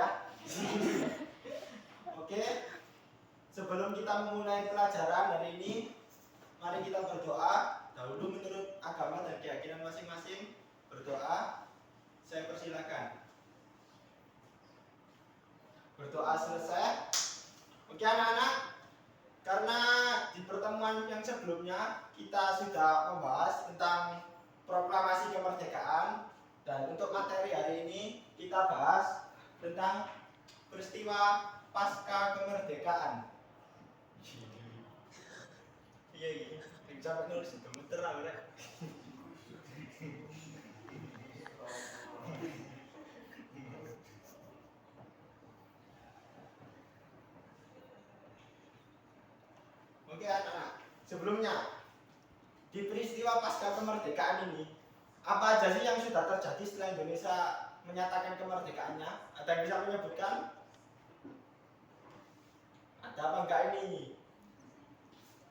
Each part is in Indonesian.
ya. Oke. Sebelum kita memulai pelajaran hari ini, mari kita berdoa. Dahulu menurut agama dan keyakinan masing-masing, berdoa. Saya persilakan. Berdoa selesai. Oke anak-anak, karena di pertemuan yang sebelumnya kita sudah membahas tentang proklamasi kemerdekaan, dan untuk materi hari ini kita bahas tentang peristiwa pasca kemerdekaan. Iya, sampai nulis itu muter lah, Oke anak-anak, sebelumnya di peristiwa pasca kemerdekaan ini, apa aja sih yang sudah terjadi setelah Indonesia menyatakan kemerdekaannya? Ada yang bisa menyebutkan? Ada apa enggak ini?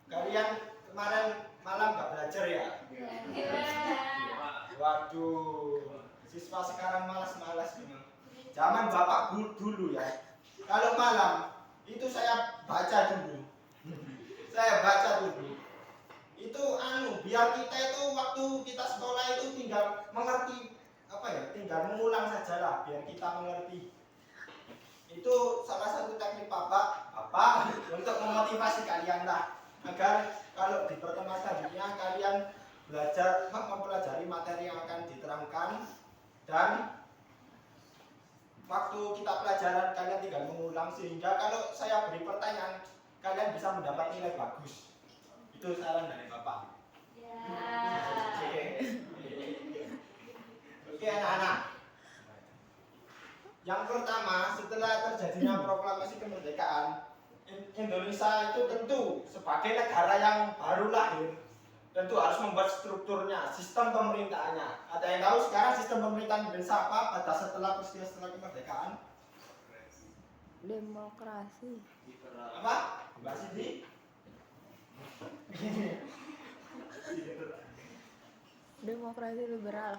Kalian kemarin malam nggak belajar ya? Waduh, siswa sekarang malas-malas memang. Zaman bapak dulu ya. Kalau malam itu saya baca dulu. Itu biar kita itu waktu kita sekolah itu tinggal mengerti tinggal mengulang saja lah biar kita mengerti. Itu salah satu teknik bapak untuk memotivasi kalian lah, agar kalau di pertemuan selanjutnya kalian belajar mempelajari materi yang akan diterangkan, dan waktu kita pelajaran kalian tinggal mengulang, sehingga kalau saya beri pertanyaan kalian bisa mendapat nilai bagus. Itu saran dari bapak. Oke anak-anak, yang pertama, setelah terjadinya proklamasi kemerdekaan, Indonesia itu tentu sebagai negara yang baru lahir, tentu harus membuat strukturnya, sistem pemerintahannya. Ada yang tahu sekarang sistem pemerintahan Indonesia apa pada setelah kemerdekaan? Demokrasi. Apa? Mbak Siti? Demokrasi liberal.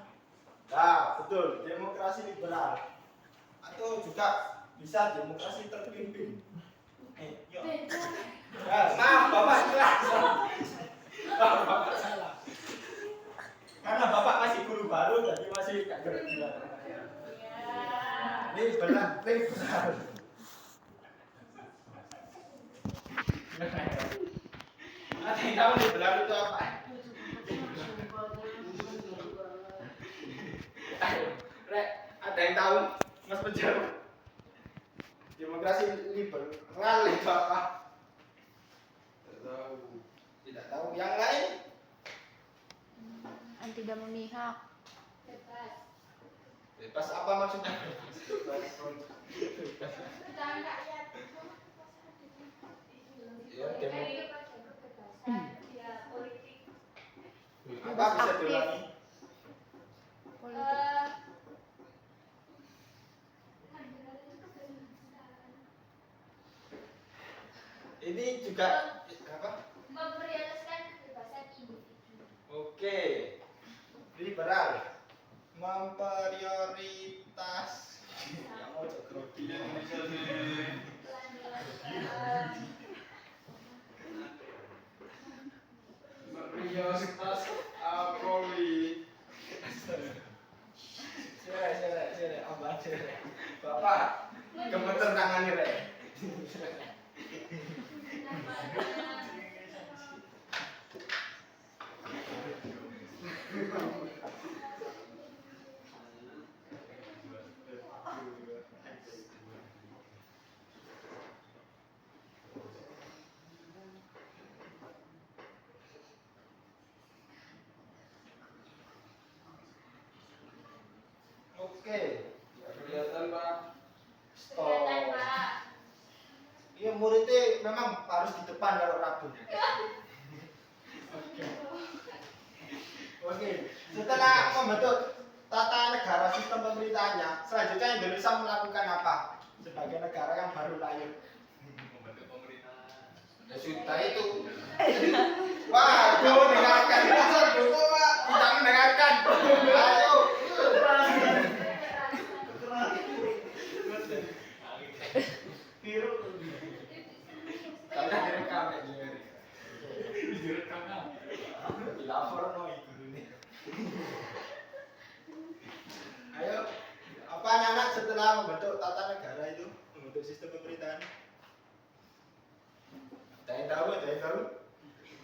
Nah, betul, demokrasi liberal. Atau juga bisa demokrasi terpimpin. Yuk. Maaf, Bapak jelas. Bapak salah. Karena Bapak masih guru baru, jadi masih gak ngerti. Liberal. Ada yang tahu liberal itu apa? Ada yang tahu, Mas Penjara? Demokrasi liberal itu apa? Tidak tahu. Yang lain? Tidak memihak. Bebas apa maksudnya? Ya, apa bisa diulangi? Politik. Ini juga apa? Memprioritaskan kebebasan individu. Oke. Liberal. Memprioritas. Yang mau grogi. Memprioritas poli. Sire, abang sire. Bapak, gemeter tangannya, Rek. Oke, kelihatan Pak. Stop. Kelihatan, Pak. Iya, muridnya memang harus di depan kalau ragu. Oke, setelah membentuk tata negara sistem pemerintahannya, selanjutnya Indonesia melakukan apa sebagai negara yang baru lahir? Membentuk pemerintahan. Ya sudah itu. Wah, tuh dengarkan. Tidak mendengarkan. Ayo. sistem pemerintahan? Ada yang tahu?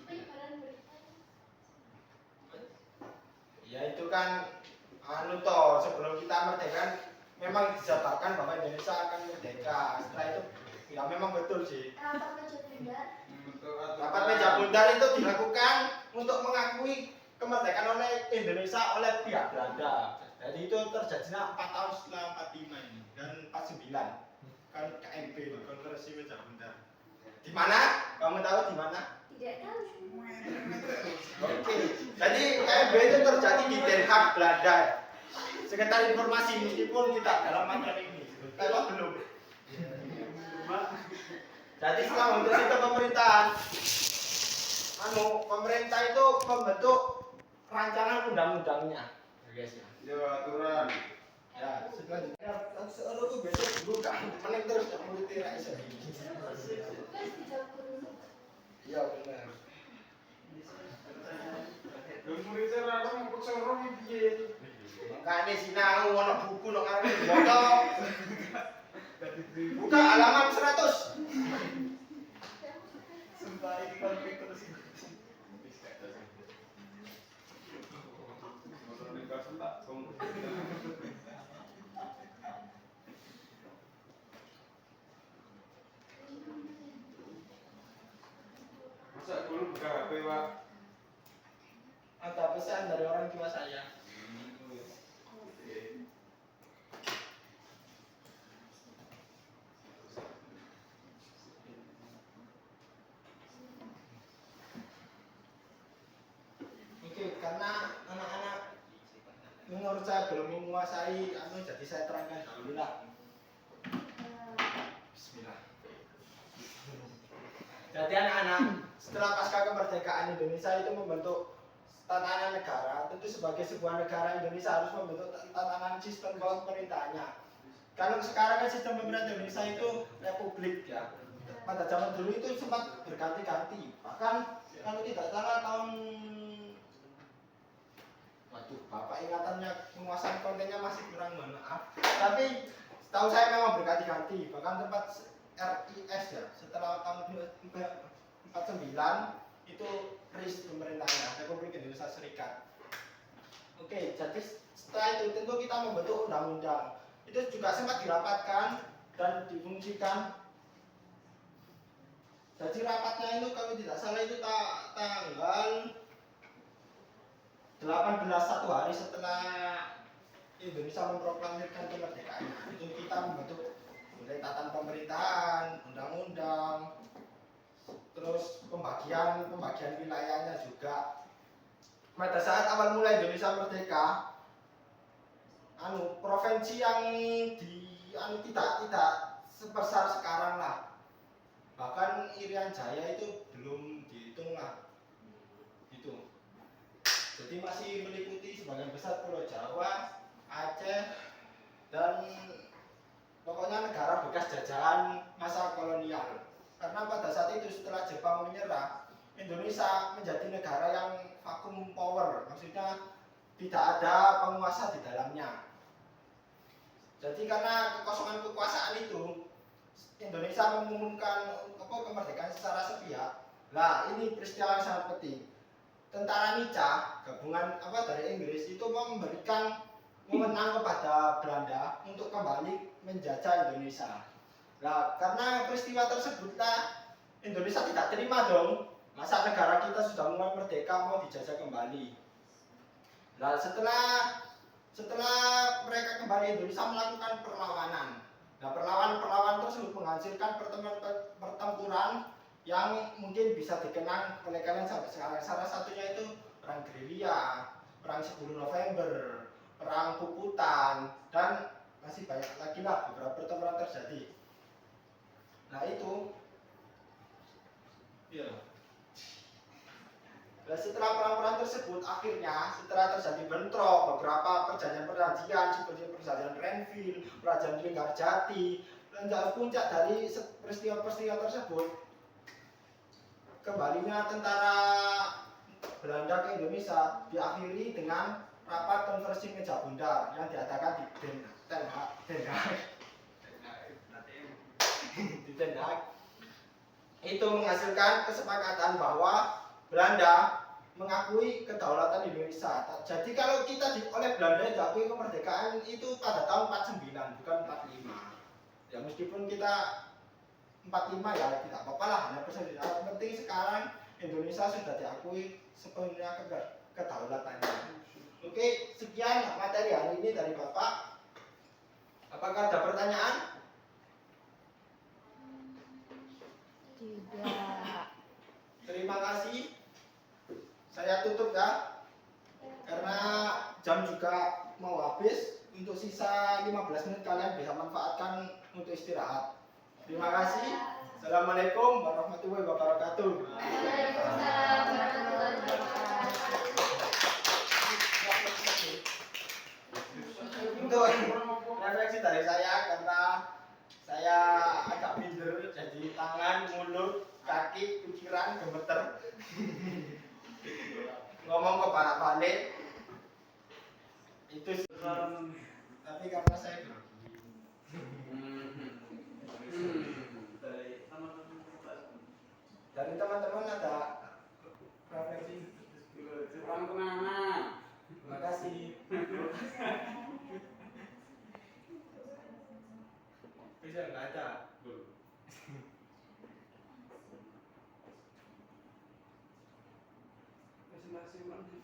Penyebaran berita. Ya itu kan anu toh, sebelum kita merdeka kan memang dijabarkan bahwa Indonesia akan merdeka. Setelah itu ya memang betul sih. Rapat meja bundar. Rapat meja bundar itu dilakukan untuk mengakui kemerdekaan oleh Indonesia oleh pihak Belanda. Jadi itu terjadinya 4 tahun setelah 45 ini dan 49 kan KMB konferensi meja bundar. Di mana? Kamu tahu di mana? Tidak tahu. Oke. Jadi KMB itu terjadi di Den Haag Belanda. Sekitar informasi meskipun kita dalam materi ini, tapi belum. Jadi setelah membentuk sistem pemerintahan, pemerintah itu membentuk rancangan undang-undangnya, ya guys ya. Ya aturan. Ya, selanjutnya seorang itu besok buka, meneng terus tak mulut tidak bisa. Terus dicampur dulu. Iya benar. Dan muridnya rara mau sorong piye? Makanya sinau ono buku nang arep dibaca. Buka halaman 100. Sumpah ini konflik terus. Motor nikah sentak, masa dulu buka HP, Pak? Ada pesan dari orang tua saya. Oke, karena anak-anak menurut saya belum menguasai jadi saya terangkan dulu lah. Bismillah. Jadi anak-anak setelah pasca kemerdekaan Indonesia itu membentuk tatanan negara. Tentu sebagai sebuah negara Indonesia harus membentuk tatanan sistem pemerintahannya. Kalau sekarang kan sistem pemerintahan Indonesia itu republik ya. Pada zaman dulu itu sempat berganti-ganti. Bahkan kalau tidak salah tahun waduh, Bapak ingatannya penguasaan kontennya masih kurang, mohon maaf. Tapi setahu saya memang berganti-ganti. Bahkan tempat RIS ya, setelah tahun 49 itu RIS pemerintahnya, Republik Indonesia Serikat. Oke, jadi setelah itu tentu kita membentuk undang-undang. Itu juga sempat dirapatkan dan difungsikan. Jadi rapatnya itu kalau tidak salah itu tanggal 18 satu hari setelah Indonesia memproklamirkan kemerdekaannya. Itu kita membentuk mulai tatanan pemerintahan, undang-undang, terus pembagian wilayahnya juga. Pada saat awal mulai Indonesia merdeka, provinsi yang tidak sebesar sekarang lah. Bahkan Irian Jaya itu belum dihitung lah. Gitu. Jadi masih meliputi sebagian besar Pulau Jawa, Aceh, dan pokoknya negara bekas jajahan masa kolonial. Karena pada saat itu setelah Jepang menyerah, Indonesia menjadi negara yang vacuum power, maksudnya tidak ada penguasa di dalamnya. Jadi karena kekosongan kekuasaan itu, Indonesia mengumumkan kemerdekaan secara sepihak. Nah, ini peristiwa yang sangat penting. Tentara Nica, gabungan dari Inggris itu memberikan wewenang kepada Belanda untuk kembali menjajah Indonesia. Nah, karena peristiwa tersebutlah Indonesia tidak terima dong, masa negara kita sudah mulai merdeka mau dijajah kembali. Nah, setelah mereka kembali Indonesia melakukan perlawanan. Nah, perlawanan tersebut menghasilkan pertempuran yang mungkin bisa dikenang oleh kalian sampai sekarang. Salah satunya itu perang gerilya, perang 10 November, perang Puputan, dan masih banyak lagi lah beberapa pertempuran terjadi. Nah itu, ya. Nah, setelah perang-perang tersebut akhirnya setelah terjadi bentrok beberapa perjanjian seperti perjanjian Renville, perjanjian Linggarjati, dan puncak dari peristiwa-peristiwa tersebut kembalinya tentara Belanda ke Indonesia diakhiri dengan rapat konferensi meja bundar yang diadakan di Den Haag. Ditendak. Itu menghasilkan kesepakatan bahwa Belanda mengakui kedaulatan Indonesia. Jadi kalau kita oleh Belanda diakui kemerdekaan itu pada tahun 49 bukan 45. Ya meskipun kita 45 ya tidak apa-apa lah, hanya persen. Yang penting sekarang Indonesia sudah diakui sepenuhnya kedaulatannya. Oke, sekian materi hari ini dari Bapak. Apakah ada pertanyaan? Tidak. Terima kasih. Saya tutup ya. Karena jam juga mau habis. Untuk sisa 15 menit kalian bisa manfaatkan untuk istirahat. Terima kasih. Assalamualaikum warahmatullahi wabarakatuh. Waalaikumsalam warahmatullahi wabarakatuh. Untuk refleksi dari saya, karena saya agak minder, jadi tangan, mulut, kaki, pikiran gemeter. Ngomong ke balik itu sih. Tapi karena saya dari teman-teman ada refleksi. Orang kemana? Terima kasih. Bisa nggak ada? Masing-masing.